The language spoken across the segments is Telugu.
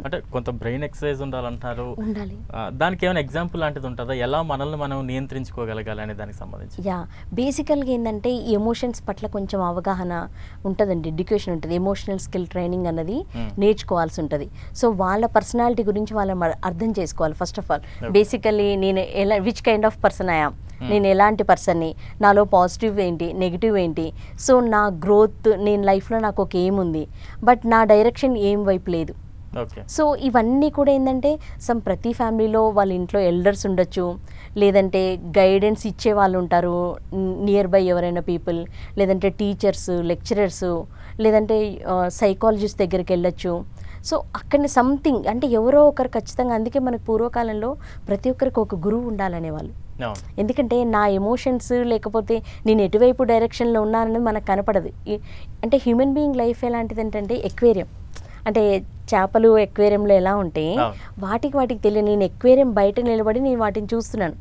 అంటే కొంత బ్రెయిన్ ఎక్సర్సైజ్ ఉండాలంటారు. ఉండాలి. దానికి ఏమైనా ఎగ్జాంపుల్ లాంటిది ఉంటుందా? ఎలా మనల్ని మనం నియంత్రించుకోగలగాలి అనే దానికి సంబంధించి? బేసికల్గా ఏంటంటే ఈ ఎమోషన్స్ పట్ల కొంచెం అవగాహన ఉంటుందండి, ఎడ్యుకేషన్ ఉంటుంది, ఎమోషనల్ స్కిల్ ట్రైనింగ్ అన్నది నేర్చుకోవాల్సి ఉంటుంది. సో వాళ్ళ పర్సనాలిటీ గురించి వాళ్ళని అర్థం చేసుకోవాలి. ఫస్ట్ ఆఫ్ ఆల్ బేసికల్లీ నేను which kind of person I am, నేను ఎలాంటి పర్సన్ని, నాలో పాజిటివ్ ఏంటి, నెగిటివ్ ఏంటి, సో నా గ్రోత్, నేను లైఫ్లో నాకు ఒక ఎయిమ్ ఉంది బట్ నా డైరెక్షన్ ఏం వైపు లేదు. సో ఇవన్నీ కూడా ఏంటంటే ప్రతి ఫ్యామిలీలో వాళ్ళ ఇంట్లో ఎల్డర్స్ ఉండొచ్చు, లేదంటే గైడెన్స్ ఇచ్చే వాళ్ళు ఉంటారు నియర్ బై ఎవరైనా పీపుల్, లేదంటే టీచర్స్, లెక్చరర్స్, లేదంటే సైకాలజిస్ట్ దగ్గరికి వెళ్ళొచ్చు. సో అక్కడనే సంథింగ్ అంటే ఎవరో ఒకరు ఖచ్చితంగా, అందుకే మనకు పూర్వకాలంలో ప్రతి ఒక్కరికి ఒక గురువు ఉండాలనేవాళ్ళు. ఎందుకంటే నా ఎమోషన్స్ లేకపోతే నేను ఎటువైపు డైరెక్షన్లో ఉన్నానని మనకు కనపడదు. అంటే హ్యూమన్ బీయింగ్ లైఫ్ ఎలాంటిది అంటే ఎక్వేరియం, అంటే చేపలు ఎక్వేరియంలో ఎలా ఉంటే వాటికి తెలియదు. నేను ఎక్వేరియం బయట నిలబడి నేను వాటిని చూస్తున్నాను,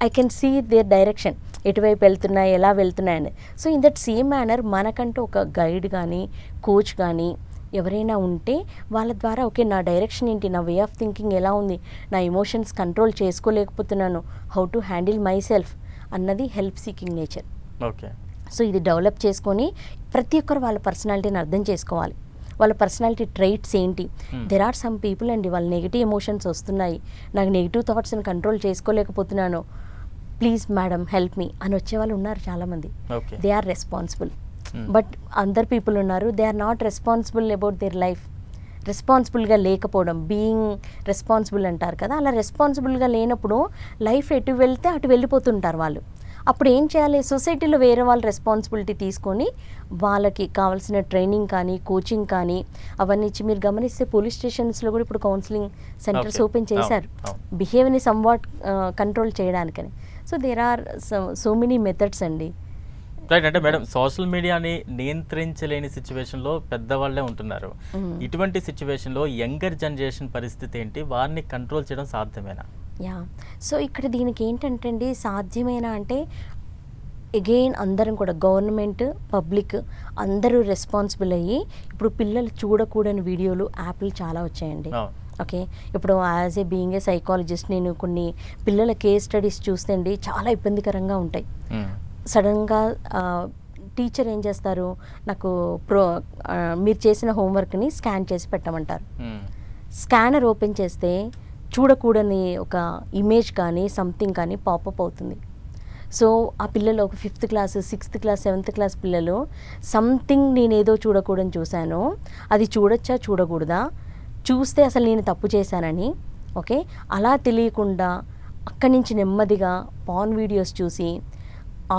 I can see their direction, ఎటువైపు వెళ్తున్నాయి, ఎలా వెళ్తున్నాయని. So in that same manner మనకంటూ ఒక గైడ్ కానీ కోచ్ కానీ ఎవరైనా ఉంటే వాళ్ళ ద్వారా ఓకే నా డైరెక్షన్ ఏంటి, నా వే ఆఫ్ థింకింగ్ ఎలా ఉంది, నా ఎమోషన్స్ కంట్రోల్ చేసుకోలేకపోతున్నాను, how to handle myself అన్నది help seeking nature. Okay. So ఇది డెవలప్ చేసుకొని ప్రతి ఒక్కరు వాళ్ళ పర్సనాలిటీని అర్థం చేసుకోవాలి. వాళ్ళ పర్సనాలిటీ ట్రైట్స్ ఏంటి. దెర్ ఆర్ సమ్ పీపుల్ అండి, వాళ్ళ నెగిటివ్ ఎమోషన్స్ వస్తున్నాయి, నాకు నెగిటివ్ థాట్స్ని కంట్రోల్ చేసుకోలేకపోతున్నాను, ప్లీజ్ మేడం హెల్ప్ మీ అని వచ్చేవాళ్ళు ఉన్నారు చాలామంది. They are responsible. బట్ అందర్ పీపుల్ ఉన్నారు, they are not responsible about their life. రెస్పాన్సిబుల్గా లేకపోవడం, బీయింగ్ రెస్పాన్సిబుల్ అంటారు కదా, అలా రెస్పాన్సిబుల్గా లేనప్పుడు లైఫ్ ఎటు వెళ్తే అటు వెళ్ళిపోతుంటారు వాళ్ళు. అప్పుడు ఏం చేయాలి, సొసైటీలో వేరే వాళ్ళు రెస్పాన్సిబిలిటీ తీసుకొని వాళ్ళకి కావాల్సిన ట్రైనింగ్ కానీ కోచింగ్ కానీ అవన్నీ ఇచ్చి, మీరు గమనిస్తే పోలీస్ స్టేషన్స్లో కూడా ఇప్పుడు కౌన్సిలింగ్ సెంటర్స్ ఓపెన్ చేశారు బిహేవియర్ని సమ్వాట్ కంట్రోల్ చేయడానికని. So there are so many methods అండి. రైట్. అంటే మేడం, సోషల్ మీడియాని నియంత్రించలేని సిచ్యువేషన్లో పెద్దవాళ్ళే ఉంటున్నారు. ఇటువంటి సిచ్యువేషన్లో యంగర్ జనరేషన్ పరిస్థితి ఏంటి, వారిని కంట్రోల్ చేయడం సాధ్యమేనా? సో ఇక్కడ దీనికి ఏంటంటే అండి, సాధ్యమేనా అంటే అగైన్ అందరం కూడా గవర్నమెంట్, పబ్లిక్ అందరూ రెస్పాన్సిబుల్ అయ్యి, ఇప్పుడు పిల్లలు చూడకూడని వీడియోలు, యాప్లు చాలా వచ్చాయండి. ఓకే, ఇప్పుడు as a being a psychologist నేను కొన్ని పిల్లల కేస్ స్టడీస్ చూస్తే అండి చాలా ఇబ్బందికరంగా ఉంటాయి. సడన్గా టీచర్ ఏం చేస్తారు, నాకు మీరు చేసిన హోంవర్క్ని స్కాన్ చేసి పెట్టమంటారు. స్కానర్ ఓపెన్ చేస్తే చూడకూడని ఒక ఇమేజ్ కానీ సంథింగ్ కానీ పాపప్ అవుతుంది. సో ఆ పిల్లలు ఒక 5th class, 6th class, 7th class పిల్లలు సంథింగ్ నేనేదో చూడకూడని చూశాను, అది చూడొచ్చా చూడకూడదా, చూస్తే అసలు నేను తప్పు చేశానని, ఓకే అలా తెలియకుండా అక్కడి నుంచి నెమ్మదిగా పాన్ వీడియోస్ చూసి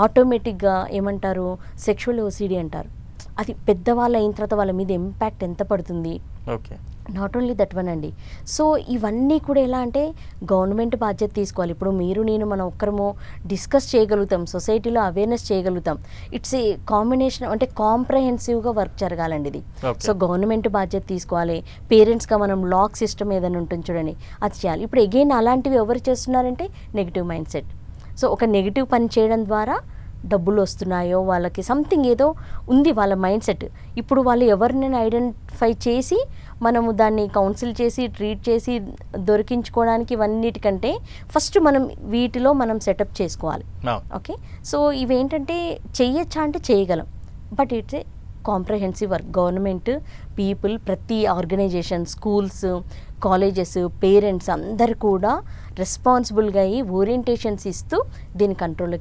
ఆటోమేటిక్గా ఏమంటారు, సెక్షువల్ ఓసిడి అంటారు. అది పెద్దవాళ్ళు అయిన తర్వాత వాళ్ళ మీద ఇంపాక్ట్ ఎంత పడుతుంది. Okay, not only that one అండి. సో ఇవన్నీ కూడా ఎలా అంటే గవర్నమెంట్ బాధ్యత తీసుకోవాలి. ఇప్పుడు మీరు నేను మనం ఒక్కరము డిస్కస్ చేయగలుగుతాం, సొసైటీలో అవేర్నెస్ చేయగలుగుతాం. ఇట్స్ ఏ కాంబినేషన్, అంటే కాంప్రహెన్సివ్గా వర్క్ జరగాలండి ఇది. సో గవర్నమెంట్ బాధ్యత తీసుకోవాలి, పేరెంట్స్గా మనం లాక్ సిస్టమ్ ఏదైనా ఉంటుంది చూడండి అది చేయాలి. ఇప్పుడు అగైన్ అలాంటివి ఎవరు చేస్తున్నారంటే నెగిటివ్ మైండ్ సెట్. సో ఒక నెగిటివ్ పని చేయడం ద్వారా డబ్బులు వస్తున్నాయో, వాళ్ళకి సంథింగ్ ఏదో ఉంది వాళ్ళ మైండ్ సెట్. ఇప్పుడు వాళ్ళు ఎవరినైనా ఐడెంటిఫై చేసి మనము దాన్ని కౌన్సిల్ చేసి ట్రీట్ చేసి దొరికించుకోవడానికి ఇవన్నిటికంటే ఫస్ట్ మనం వీటిలో మనం సెటప్ చేసుకోవాలి. ఓకే, సో ఇవేంటంటే చెయ్యొచ్చా అంటే చేయగలం, but it's a comprehensive work. Government, people, ప్రతి ఆర్గనైజేషన్, స్కూల్స్, కాలేజెస్, పేరెంట్స్ అందరు కూడా రెస్పాన్సిబుల్గా అయ్యి ఓరియంటేషన్స్ ఇస్తూ దీని కంట్రోల్